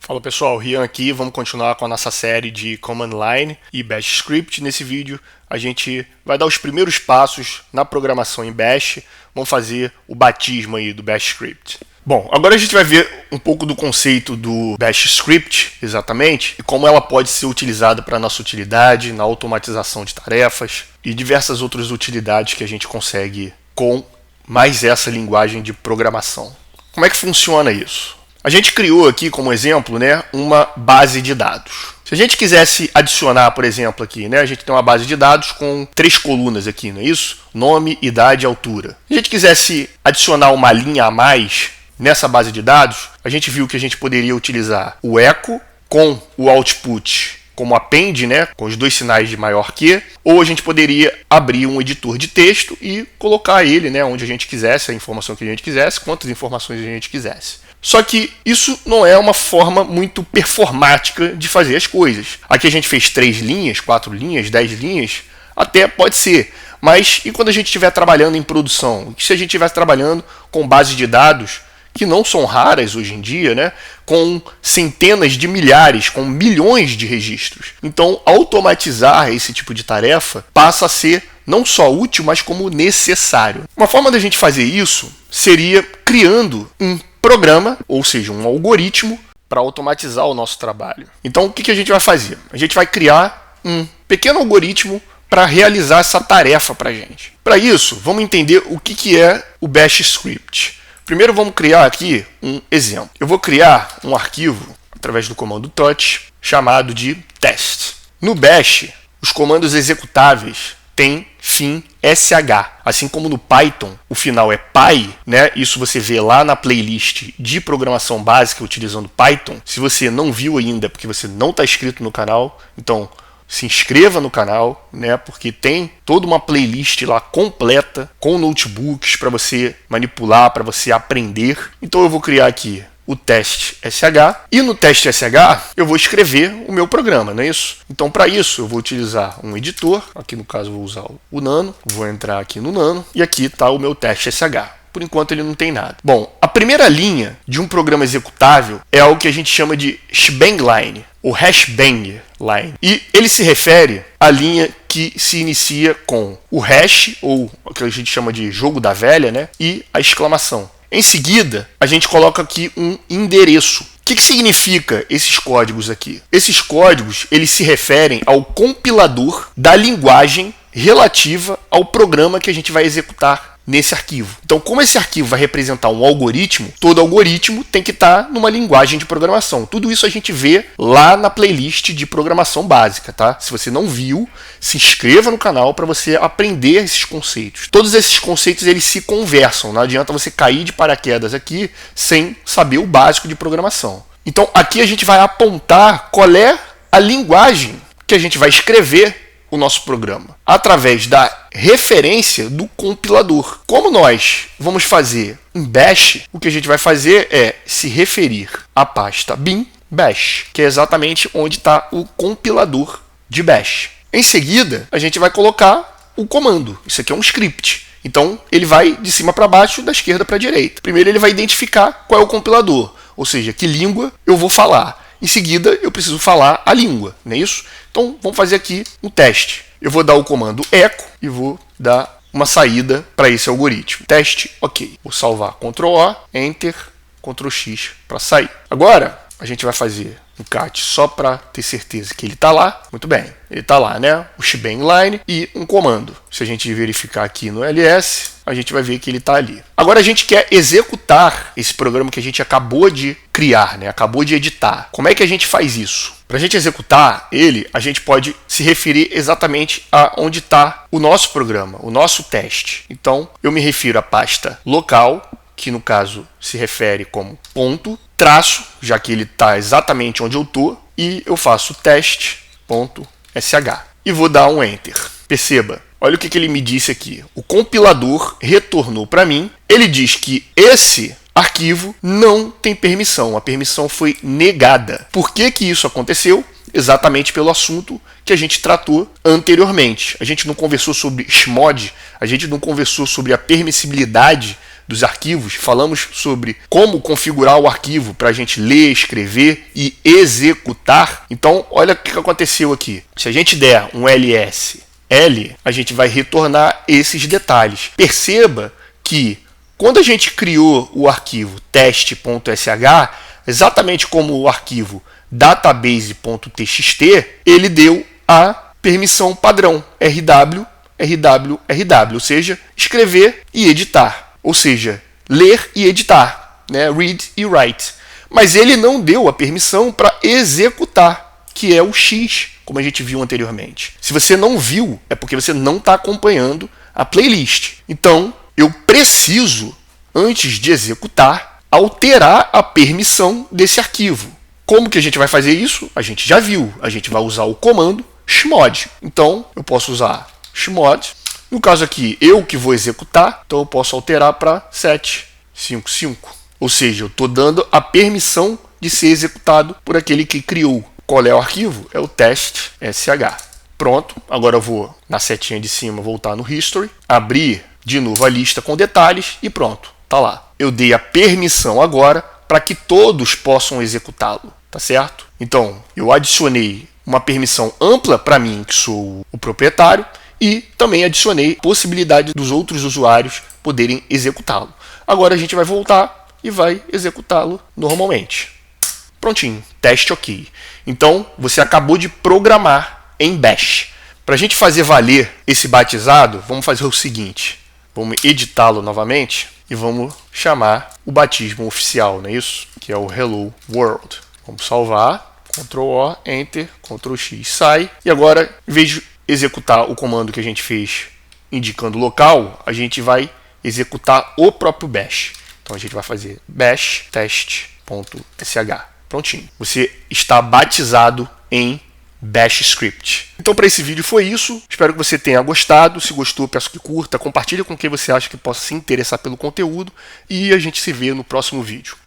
Fala pessoal, Rian aqui, vamos continuar com a nossa série de Command Line e Bash Script. Nesse vídeo a gente vai dar os primeiros passos na programação em Bash, vamos fazer o batismo aí do Bash Script. Bom, agora a gente vai ver um pouco do conceito do Bash Script, exatamente, e como ela pode ser utilizada para a nossa utilidade, na automatização de tarefas e diversas outras utilidades que a gente consegue com mais essa linguagem de programação. Como é que funciona isso? A gente criou aqui, como exemplo, uma base de dados. Se a gente quisesse adicionar, por exemplo, aqui, a gente tem uma base de dados com 3 colunas aqui, não é isso? Nome, idade e altura. Se a gente quisesse adicionar uma linha a mais nessa base de dados, a gente viu que a gente poderia utilizar o echo com o output como append, com os 2 sinais de maior que, ou a gente poderia abrir um editor de texto e colocar ele onde a gente quisesse, a informação que a gente quisesse, quantas informações a gente quisesse. Só que isso não é uma forma muito performática de fazer as coisas. Aqui a gente fez 3 linhas, 4 linhas, 10 linhas, até pode ser. Mas e quando a gente estiver trabalhando em produção? Se a gente estiver trabalhando com bases de dados que não são raras hoje em dia, com centenas de milhares, com milhões de registros. Então, automatizar esse tipo de tarefa passa a ser não só útil, mas como necessário. Uma forma da gente fazer isso seria criando um programa, ou seja, um algoritmo, para automatizar o nosso trabalho. Então, o que a gente vai fazer? A gente vai criar um pequeno algoritmo para realizar essa tarefa para a gente. Para isso, vamos entender o que é o Bash Script. Primeiro, vamos criar aqui um exemplo. Eu vou criar um arquivo, através do comando touch, chamado de test. No Bash, os comandos executáveis têm fim sh. Assim como no Python o final é py, isso você vê lá na playlist de programação básica utilizando Python. Se você não viu ainda, porque você não está inscrito no canal, então se inscreva no canal, porque tem toda uma playlist lá completa com notebooks para você manipular, para você aprender. Então eu vou criar aqui o teste sh e no teste sh eu vou escrever o meu programa, não é isso? Então para isso eu vou utilizar um editor, aqui no caso eu vou usar o Nano, vou entrar aqui no Nano e aqui está o meu teste sh. Por enquanto ele não tem nada. Bom, a primeira linha de um programa executável é algo que a gente chama de shebang line, ou hashbang line. E ele se refere à linha que se inicia com o hash, ou o que a gente chama de jogo da velha, e a exclamação. Em seguida, a gente coloca aqui um endereço. O que significa esses códigos aqui? Esses códigos eles se referem ao compilador da linguagem relativa ao programa que a gente vai executar nesse arquivo. Então, como esse arquivo vai representar um algoritmo, todo algoritmo tem que estar numa linguagem de programação. Tudo isso a gente vê lá na playlist de programação básica, tá? Se você não viu, se inscreva no canal para você aprender esses conceitos. Todos esses conceitos eles se conversam, não adianta você cair de paraquedas aqui sem saber o básico de programação. Então, aqui a gente vai apontar qual é a linguagem que a gente vai escrever o nosso programa, através da referência do compilador. Como nós vamos fazer em Bash, o que a gente vai fazer é se referir à pasta bin bash, que é exatamente onde está o compilador de Bash. Em seguida, a gente vai colocar o comando. Isso aqui é um script. Então, ele vai de cima para baixo, da esquerda para a direita. Primeiro, ele vai identificar qual é o compilador, ou seja, que língua eu vou falar. Em seguida, eu preciso falar a língua, não é isso? Então, vamos fazer aqui um teste. Eu vou dar o comando echo e vou dar uma saída para esse algoritmo. Teste, ok. Vou salvar Ctrl+O, Enter, Ctrl+X para sair. Agora, a gente vai fazer um cat só para ter certeza que ele está lá. Muito bem, ele está lá, O shebang line e um comando. Se a gente verificar aqui no ls, a gente vai ver que ele está ali. Agora a gente quer executar esse programa que a gente acabou de criar, acabou de editar. Como é que a gente faz isso? Para a gente executar ele, a gente pode se referir exatamente a onde está o nosso programa, o nosso teste. Então, eu me refiro à pasta local, que no caso se refere como ponto, traço, já que ele está exatamente onde eu estou, e eu faço teste.sh e vou dar um Enter. Perceba, olha o que ele me disse aqui. O compilador retornou para mim, ele diz que esse arquivo não tem permissão, a permissão foi negada. Por que isso aconteceu? Exatamente pelo assunto que a gente tratou anteriormente. A gente não conversou sobre Chmod, a gente não conversou sobre a permissibilidade dos arquivos, falamos sobre como configurar o arquivo para a gente ler, escrever e executar. Então, olha o que aconteceu aqui. Se a gente der um ls L, a gente vai retornar esses detalhes. Perceba que quando a gente criou o arquivo teste.sh, exatamente como o arquivo database.txt, ele deu a permissão padrão rw, ou seja, escrever e editar, ou seja, ler e editar, né? Read e write. Mas ele não deu a permissão para executar, que é o X, como a gente viu anteriormente. Se você não viu, é porque você não está acompanhando a playlist. Então, eu preciso, antes de executar, alterar a permissão desse arquivo. Como que a gente vai fazer isso? A gente já viu. A gente vai usar o comando chmod. Então, eu posso usar chmod. No caso aqui, eu que vou executar, então eu posso alterar para 755. Ou seja, eu estou dando a permissão de ser executado por aquele que criou. Qual é o arquivo? É o teste.sh. Pronto, agora eu vou na setinha de cima voltar no History, abrir de novo a lista com detalhes e pronto, tá lá. Eu dei a permissão agora para que todos possam executá-lo, tá certo? Então, eu adicionei uma permissão ampla para mim, que sou o proprietário, e também adicionei possibilidade dos outros usuários poderem executá-lo. Agora a gente vai voltar e vai executá-lo normalmente. Prontinho, teste ok. Então, você acabou de programar em Bash. Para a gente fazer valer esse batizado, vamos fazer o seguinte. Vamos editá-lo novamente e vamos chamar o batismo oficial, não é isso? Que é o Hello World. Vamos salvar, Ctrl-O, Enter, Ctrl-X, sai. E agora, em vez de executar o comando que a gente fez indicando local, a gente vai executar o próprio Bash. Então, a gente vai fazer bash test.sh. Prontinho. Você está batizado em Bash Script. Então, para esse vídeo foi isso. Espero que você tenha gostado. Se gostou, peço que curta, compartilhe com quem você acha que possa se interessar pelo conteúdo e a gente se vê no próximo vídeo.